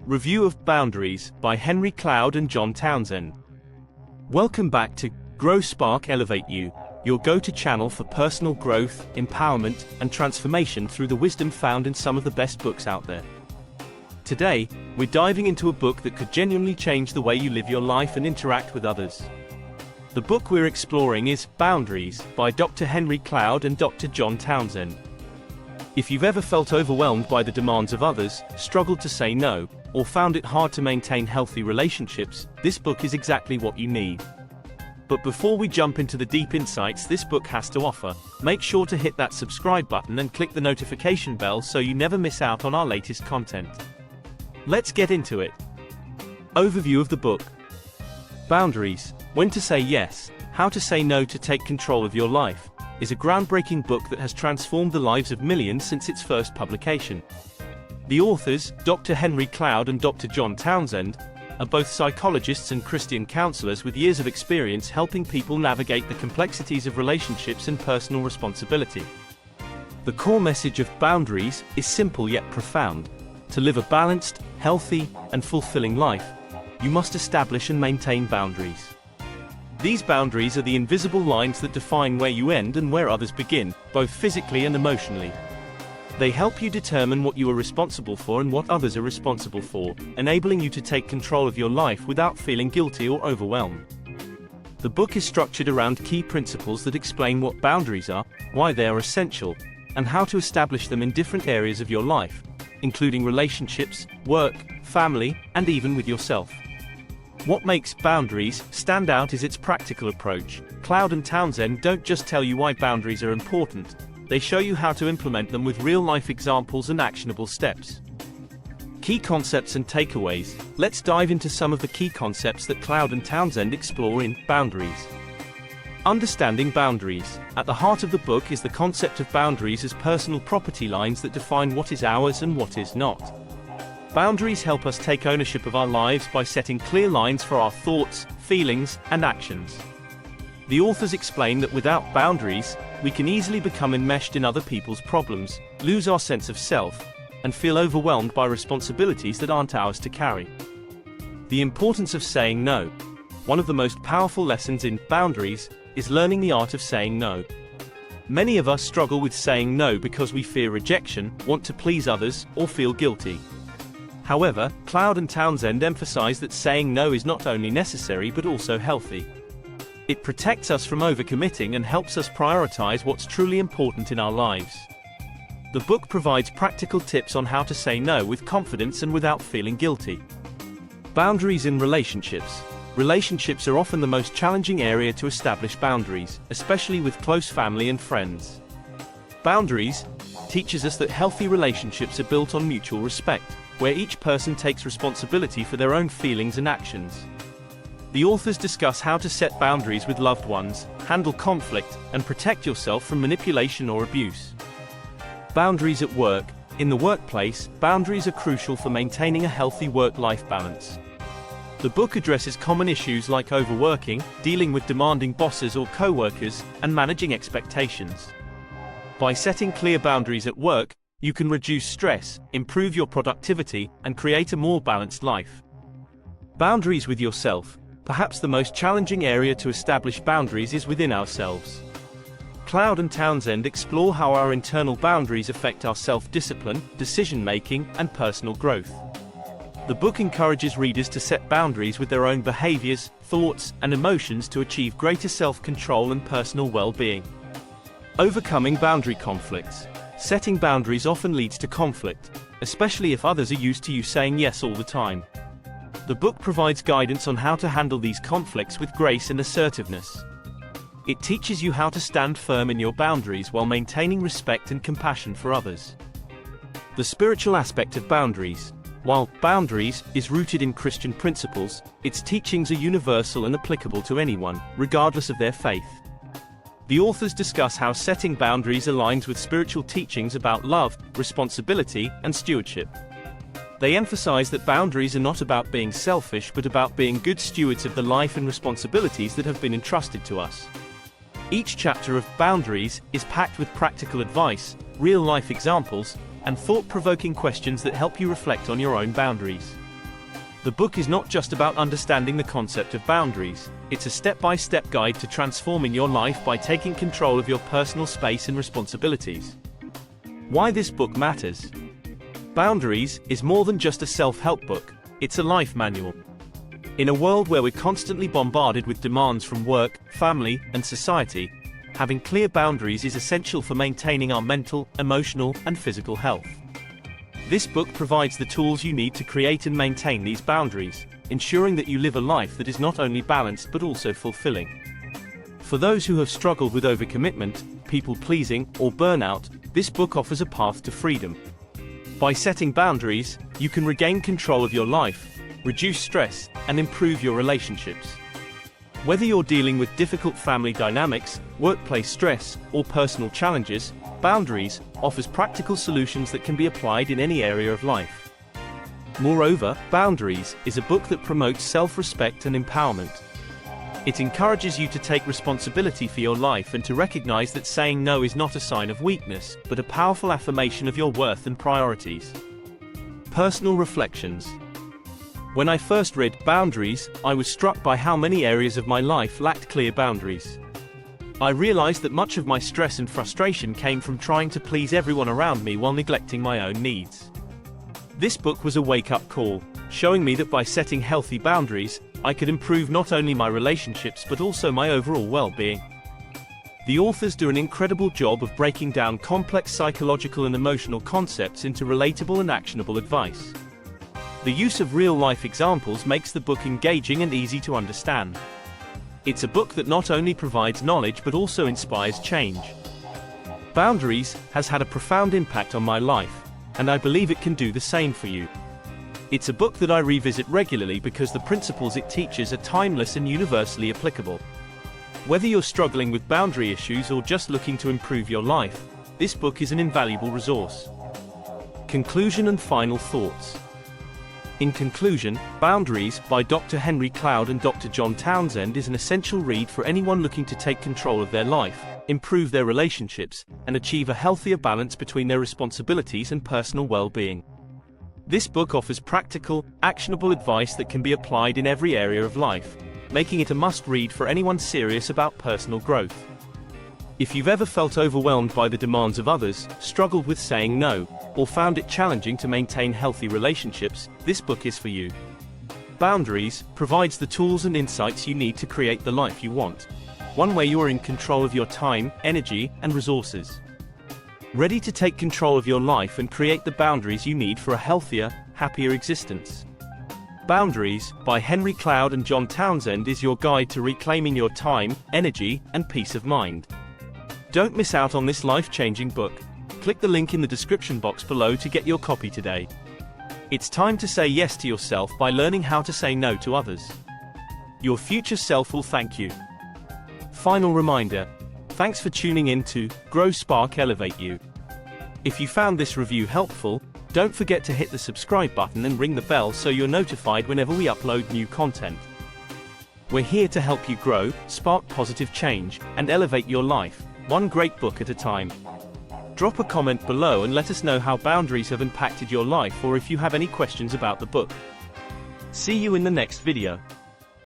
Review of Boundaries by Henry Cloud and John Townsend. Welcome back to GrowSpark Elevate You, your go-to channel for personal growth, empowerment, and transformation through the wisdom found in some of the best books out there. Today, we're diving into a book that could genuinely change the way you live your life and interact with others. The book we're exploring is Boundaries by Dr. Henry Cloud and Dr. John Townsend. If you've ever felt overwhelmed by the demands of others, struggled to say no, or found it hard to maintain healthy relationships, this book is exactly what you need. But before we jump into the deep insights this book has to offer, make sure to hit that subscribe button and click the notification bell so you never miss out on our latest content. Let's get into it. Overview of the book. Boundaries: When to Say Yes, How to Say No to Take Control of Your Life, is a groundbreaking book that has transformed the lives of millions since its first publication. The authors, Dr. Henry Cloud and Dr. John Townsend, are both psychologists and Christian counselors with years of experience helping people navigate the complexities of relationships and personal responsibility. The core message of Boundaries is simple yet profound. To live a balanced, healthy, and fulfilling life, you must establish and maintain boundaries. These boundaries are the invisible lines that define where you end and where others begin, both physically and emotionally. They help you determine what you are responsible for and what others are responsible for, enabling you to take control of your life without feeling guilty or overwhelmed. The book is structured around key principles that explain what boundaries are, why they are essential, and how to establish them in different areas of your life, including relationships, work, family, and even with yourself. What makes Boundaries stand out is its practical approach. Cloud and Townsend don't just tell you why boundaries are important, they show you how to implement them with real-life examples and actionable steps. Key concepts and takeaways. Let's dive into some of the key concepts that Cloud and Townsend explore in Boundaries. Understanding boundaries. At the heart of the book is the concept of boundaries as personal property lines that define what is ours and what is not. Boundaries help us take ownership of our lives by setting clear lines for our thoughts, feelings, and actions. The authors explain that without boundaries, we can easily become enmeshed in other people's problems, lose our sense of self, and feel overwhelmed by responsibilities that aren't ours to carry. The importance of saying no. One of the most powerful lessons in Boundaries is learning the art of saying no. Many of us struggle with saying no because we fear rejection, want to please others, or feel guilty. However, Cloud and Townsend emphasize that saying no is not only necessary but also healthy. It protects us from overcommitting and helps us prioritize what's truly important in our lives. The book provides practical tips on how to say no with confidence and without feeling guilty. Boundaries in relationships. Relationships are often the most challenging area to establish boundaries, especially with close family and friends. Boundaries teaches us that healthy relationships are built on mutual respect, where each person takes responsibility for their own feelings and actions. The authors discuss how to set boundaries with loved ones, handle conflict, and protect yourself from manipulation or abuse. Boundaries at work. In the workplace, boundaries are crucial for maintaining a healthy work-life balance. The book addresses common issues like overworking, dealing with demanding bosses or co-workers, and managing expectations. By setting clear boundaries at work, you can reduce stress, improve your productivity, and create a more balanced life. Boundaries with yourself. Perhaps the most challenging area to establish boundaries is within ourselves. Cloud and Townsend explore how our internal boundaries affect our self-discipline, decision-making, and personal growth. The book encourages readers to set boundaries with their own behaviors, thoughts, and emotions to achieve greater self-control and personal well-being. Overcoming boundary conflicts. Setting boundaries often leads to conflict, especially if others are used to you saying yes all the time. The book provides guidance on how to handle these conflicts with grace and assertiveness. It teaches you how to stand firm in your boundaries while maintaining respect and compassion for others. The spiritual aspect of boundaries. While Boundaries is rooted in Christian principles, its teachings are universal and applicable to anyone, regardless of their faith. The authors discuss how setting boundaries aligns with spiritual teachings about love, responsibility, and stewardship. They emphasize that boundaries are not about being selfish but about being good stewards of the life and responsibilities that have been entrusted to us. Each chapter of Boundaries is packed with practical advice, real-life examples, and thought-provoking questions that help you reflect on your own boundaries. The book is not just about understanding the concept of boundaries, it's a step-by-step guide to transforming your life by taking control of your personal space and responsibilities. Why this book matters. Boundaries is more than just a self-help book, it's a life manual. In a world where we're constantly bombarded with demands from work, family, and society, having clear boundaries is essential for maintaining our mental, emotional, and physical health. This book provides the tools you need to create and maintain these boundaries, ensuring that you live a life that is not only balanced but also fulfilling. For those who have struggled with overcommitment, people-pleasing, or burnout, this book offers a path to freedom. By setting boundaries, you can regain control of your life, reduce stress, and improve your relationships. Whether you're dealing with difficult family dynamics, workplace stress, or personal challenges, Boundaries offers practical solutions that can be applied in any area of life. Moreover, Boundaries is a book that promotes self-respect and empowerment. It encourages you to take responsibility for your life and to recognize that saying no is not a sign of weakness, but a powerful affirmation of your worth and priorities. Personal reflections. When I first read Boundaries, I was struck by how many areas of my life lacked clear boundaries. I realized that much of my stress and frustration came from trying to please everyone around me while neglecting my own needs. This book was a wake-up call, showing me that by setting healthy boundaries, I could improve not only my relationships but also my overall well-being. The authors do an incredible job of breaking down complex psychological and emotional concepts into relatable and actionable advice. The use of real-life examples makes the book engaging and easy to understand. It's a book that not only provides knowledge but also inspires change. Boundaries has had a profound impact on my life, and I believe it can do the same for you. It's a book that I revisit regularly because the principles it teaches are timeless and universally applicable. Whether you're struggling with boundary issues or just looking to improve your life, this book is an invaluable resource. Conclusion and final thoughts. In conclusion, Boundaries by Dr. Henry Cloud and Dr. John Townsend is an essential read for anyone looking to take control of their life, improve their relationships, and achieve a healthier balance between their responsibilities and personal well-being. This book offers practical, actionable advice that can be applied in every area of life, making it a must-read for anyone serious about personal growth. If you've ever felt overwhelmed by the demands of others, struggled with saying no, or found it challenging to maintain healthy relationships, this book is for you. Boundaries provides the tools and insights you need to create the life you want, one where you are in control of your time, energy, and resources. Ready to take control of your life and create the boundaries you need for a healthier, happier existence. Boundaries by Henry Cloud and John Townsend is your guide to reclaiming your time, energy, and peace of mind. Don't miss out on this life-changing book. Click the link in the description box below to get your copy today. It's time to say yes to yourself by learning how to say no to others. Your future self will thank you. Final reminder. Thanks for tuning in to GrowSpark Elevate You. If you found this review helpful, don't forget to hit the subscribe button and ring the bell so you're notified whenever we upload new content. We're here to help you grow, spark positive change, and elevate your life, one great book at a time. Drop a comment below and let us know how boundaries have impacted your life or if you have any questions about the book. See you in the next video.